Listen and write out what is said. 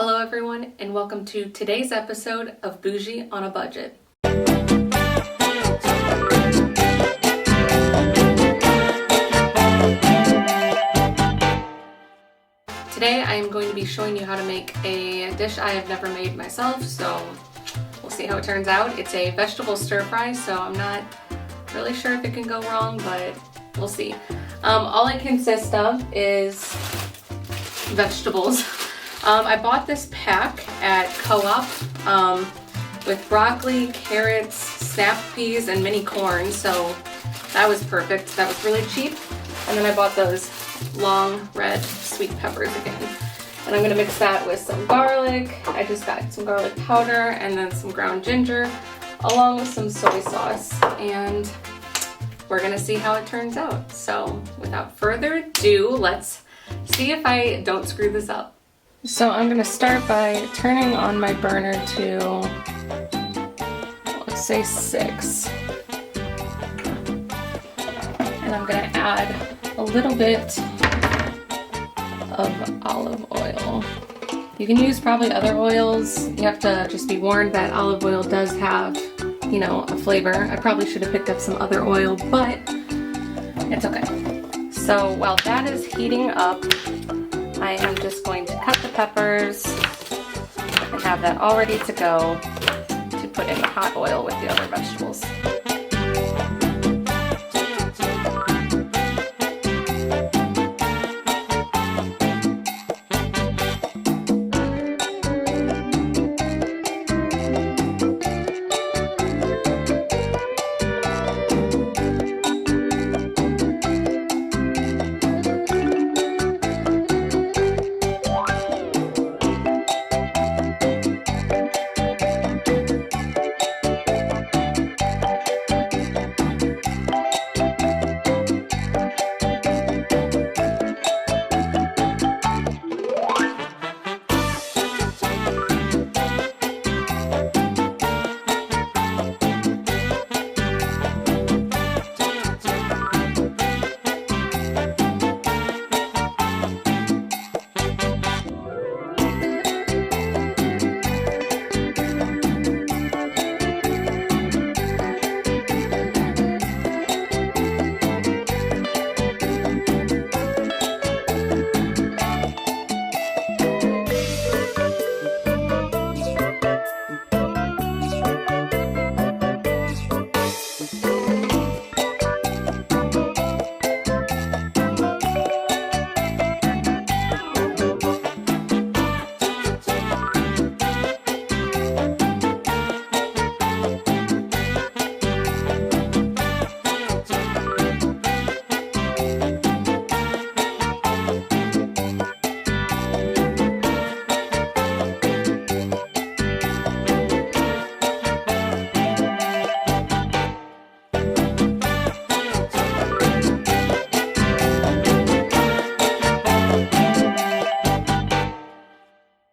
Hello everyone, and welcome to today's episode of Boujee on a Budget. Today I am going to be showing you how to make a dish I have never made myself, so we'll see how it turns out. It's a vegetable stir fry, so I'm not really sure if it can go wrong, but we'll see. All it consists of is vegetables. I bought this pack at Co-op with broccoli, carrots, snap peas, and mini corn, so that was perfect. That was really cheap. And then I bought those long red sweet peppers again. And I'm gonna mix that with some garlic. I just got some garlic powder and then some ground ginger, along with some soy sauce. And we're gonna see how it turns out. So without further ado, let's see if I don't screw this up. So I'm gonna start by turning on my burner to, let's say 6. And I'm gonna add a little bit of olive oil. You can use probably other oils. You have to just be warned that olive oil does have, you know, a flavor. I probably should have picked up some other oil, but it's okay. So while that is heating up, I am just going to cut the peppers and have that all ready to go to put in the hot oil with the other vegetables.